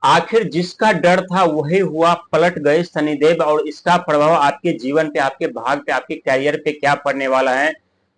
आखिर जिसका डर था वही हुआ, पलट गए शनिदेव। और इसका प्रभाव आपके जीवन पे, आपके भाग पे, आपके कैरियर पे क्या पड़ने वाला है।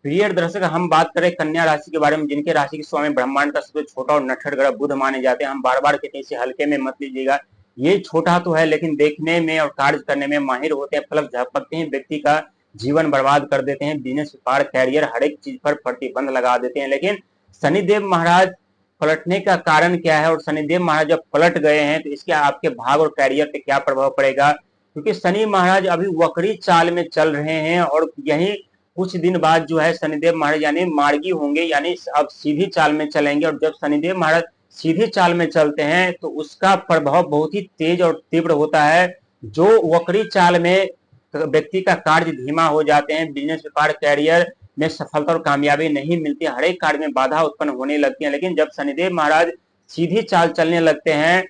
प्रिय दर्शक, हम बात करें कन्या राशि के बारे में, जिनके राशि के स्वामी ब्रह्मांड का सबसे छोटा और नटखट ग्रह बुध माने जाते हैं। हम बार बार कहते हैं इसे हल्के में मत लीजिएगा, ये छोटा तो है लेकिन देखने में और कार्य करने में माहिर होते हैं। पलक झपकते हैं व्यक्ति का जीवन बर्बाद कर देते हैं, बिजनेस, व्यापार, कैरियर, हर एक चीज पर प्रतिबंध लगा देते हैं। लेकिन शनिदेव महाराज पलटने का कारण क्या है, और शनिदेव महाराज जब पलट गए हैं तो इसके आपके भाग और कैरियर पे क्या प्रभाव पड़ेगा। क्योंकि शनि महाराज अभी वक्री चाल में चल रहे हैं, और यही कुछ दिन बाद जो है शनिदेव महाराज यानी मार्गी होंगे, यानी अब सीधी चाल में चलेंगे। और जब शनिदेव महाराज सीधी चाल में चलते हैं तो उसका प्रभाव बहुत ही तेज और तीव्र होता है। जो वक्री चाल में व्यक्ति का कार्य धीमा हो जाते हैं, बिजनेस, व्यापार, कैरियर में सफलता और कामयाबी नहीं मिलती, हर एक कार्य में बाधा उत्पन्न होने लगती है। लेकिन जब शनिदेव महाराज सीधी चाल चलने लगते हैं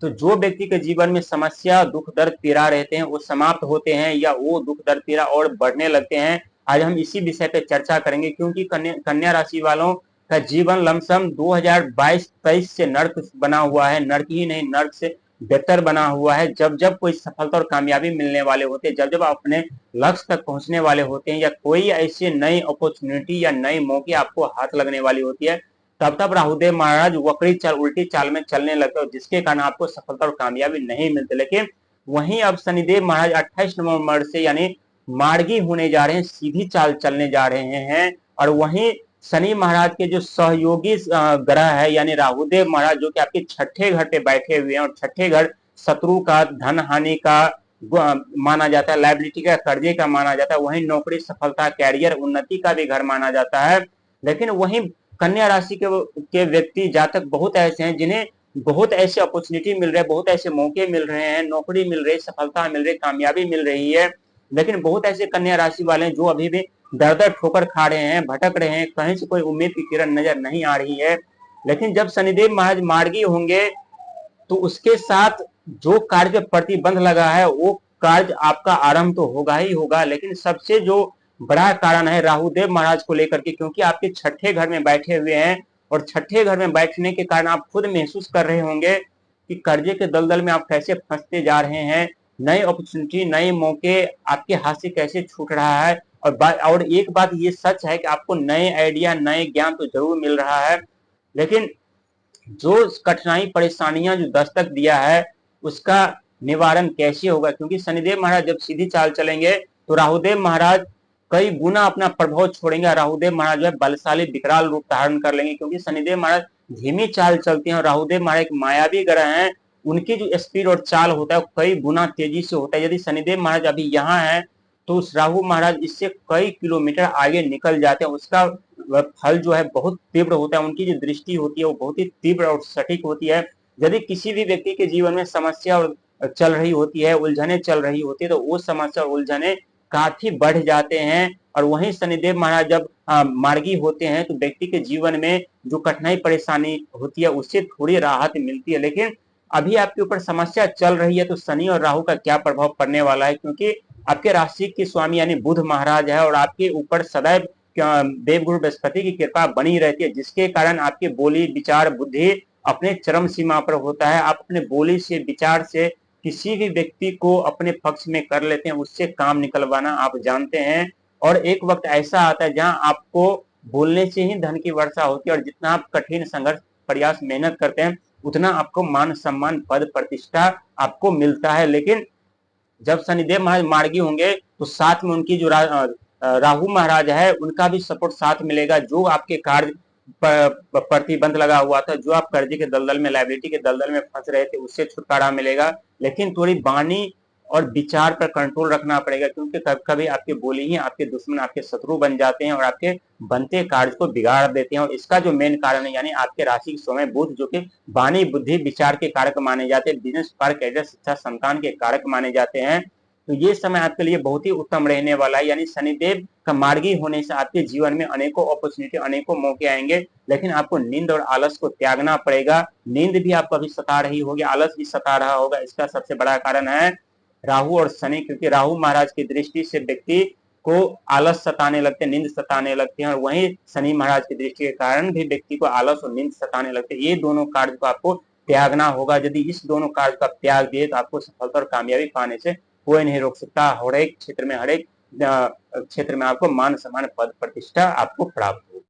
तो जो व्यक्ति के जीवन में समस्या, दुख, दर्द, पीड़ा रहते हैं वो समाप्त होते हैं, या वो दुख, दर्द, पीड़ा और बढ़ने लगते हैं। आज हम इसी विषय पे चर्चा करेंगे, क्योंकि कन्या राशि वालों का जीवन लमसम 2022-23 से नर्क बना हुआ है। नर्क ही नहीं, नर्क से बेहतर बना हुआ है। जब जब कोई सफलता और कामयाबी मिलने वाले होते हैं, जब जब अपने लक्ष्य तक पहुंचने वाले होते हैं, या कोई ऐसी नई अपॉर्चुनिटी या नई मौके आपको हाथ लगने वाली होती है, तब तब राहुदेव महाराज वक्री चाल, उल्टी चाल में चलने लगते हैं, जिसके कारण आपको सफलता और कामयाबी नहीं मिलती। लेकिन वहीं अब शनिदेव महाराज 28 नवंबर से यानी मार्गी होने जा रहे हैं, सीधी चाल चलने जा रहे हैं। और वहीं शनि महाराज के जो सहयोगी ग्रह है यानी राहुदेव महाराज, जो कि आपके छठे घर पे बैठे हुए हैं, और छठे घर शत्रु का, धन हानि का माना जाता है, लाइबिलिटी का, कर्जे का माना जाता है। वहीं नौकरी, सफलता, कैरियर, उन्नति का भी घर माना जाता है। लेकिन वहीं कन्या राशि के व्यक्ति, जातक बहुत ऐसे हैं जिन्हें बहुत ऐसे अपॉर्चुनिटी मिल रहे हैं, बहुत ऐसे मौके मिल रहे हैं, नौकरी मिल रही, सफलता मिल रही, कामयाबी मिल रही है। लेकिन बहुत ऐसे कन्या राशि वाले हैं जो अभी भी दर दर ठोकर खा रहे हैं, भटक रहे हैं, कहीं से कोई उम्मीद की किरण नजर नहीं आ रही है। लेकिन जब शनिदेव महाराज मार्गी होंगे तो उसके साथ जो कार्य पे प्रतिबंध लगा है वो कार्य आपका आरंभ तो होगा ही होगा। लेकिन सबसे जो बड़ा कारण है राहुदेव महाराज को लेकर के, क्योंकि आपके छठे घर में बैठे हुए हैं, और छठे घर में बैठने के कारण आप खुद महसूस कर रहे होंगे कि कर्जे के दलदल में आप कैसे फंसते जा रहे हैं, नई अपॉर्चुनिटी, नए मौके आपके हाथ से कैसे छूट रहा है। और एक बात ये सच है कि आपको नए आइडिया, नए ज्ञान तो जरूर मिल रहा है, लेकिन जो कठिनाई, परेशानियां जो दस्तक दिया है उसका निवारण कैसे होगा। क्योंकि शनिदेव महाराज जब सीधी चाल चलेंगे तो राहुदेव महाराज कई गुना अपना प्रभाव छोड़ेंगे। राहुदेव महाराज जो है बलशाली, विकराल रूप धारण कर लेंगे, क्योंकि शनिदेव महाराज धीमी चाल चलते हैं, और राहुदेव महाराज एक मायावी ग्रह हैं। उनकी जो स्पीड और चाल होता है कई गुना तेजी से होता है। यदि शनिदेव महाराज अभी यहाँ है तो उस राहु महाराज इससे कई किलोमीटर आगे निकल जाते हैं। उसका फल जो है बहुत तीव्र होता है, उनकी जो दृष्टि होती है वो बहुत ही तीव्र और सटीक होती है। यदि किसी भी व्यक्ति के जीवन में समस्या और चल रही होती है, उलझने चल रही होती है, तो वो समस्या और उलझने काफी बढ़ जाते हैं। और वहीं शनिदेव महाराज जब मार्गी होते हैं तो व्यक्ति के जीवन में जो कठिनाई, परेशानी होती है उससे थोड़ी राहत मिलती है। लेकिन अभी आपके ऊपर समस्या चल रही है तो शनि और राहु का क्या प्रभाव पड़ने वाला है, क्योंकि आपके राशि के स्वामी यानी बुध महाराज है, और आपके ऊपर सदैव देवगुरु बृहस्पति की कृपा बनी रहती है, जिसके कारण आपके बोली, विचार, बुद्धि अपने चरम सीमा पर होता है। आप अपने बोली से, विचार से किसी भी व्यक्ति को अपने पक्ष में कर लेते हैं, उससे काम निकलवाना आप जानते हैं। और एक वक्त ऐसा आता है जहां आपको बोलने से ही धन की वर्षा होती है, और जितना आप कठिन संघर्ष, प्रयास, मेहनत करते हैं उतना आपको मान सम्मान, पद, प्रतिष्ठा आपको मिलता है। लेकिन जब शनिदेव महाराज मार्गी होंगे तो साथ में उनकी जो राहु महाराज है उनका भी सपोर्ट साथ मिलेगा। जो आपके कार्य प्रतिबंध लगा हुआ था, जो आप कर्जे के दलदल में, लाइबिलिटी के दलदल में फंस रहे थे, उससे छुटकारा मिलेगा। लेकिन थोड़ी वाणी और विचार पर कंट्रोल रखना पड़ेगा, क्योंकि कभी कभी आपके बोली ही आपके दुश्मन, आपके शत्रु बन जाते हैं, और आपके बनते कार्य को बिगाड़ देते हैं। और इसका जो मेन कारण है यानी आपके राशि के समय बुध, जो कि वाणी, बुद्धि, विचार के कारक माने जाते हैं, बिजनेस, व्यापार, कैरियर, शिक्षा, संतान के कारक माने जाते हैं। तो ये समय आपके लिए बहुत ही उत्तम रहने वाला है। यानी शनिदेव का मार्गी होने से आपके जीवन में अनेकों अपॉर्चुनिटी, अनेकों मौके आएंगे, लेकिन आपको नींद और आलस को त्यागना पड़ेगा। नींद भी आपको अभी सता रही होगी, आलस भी सता रहा होगा, इसका सबसे बड़ा कारण है राहु और शनि, क्योंकि राहु महाराज की दृष्टि से व्यक्ति को आलस सताने लगते हैं, नींद सताने लगते हैं, और वहीं शनि महाराज की दृष्टि के कारण भी व्यक्ति को आलस और नींद सताने लगते हैं। ये दोनों कार्य को आपको त्यागना होगा। यदि इस दोनों कार्य का त्याग दिए तो आपको सफलता और कामयाबी पाने से कोई नहीं रोक सकता। हर एक क्षेत्र में आपको मान सम्मान पद प्रतिष्ठा आपको प्राप्त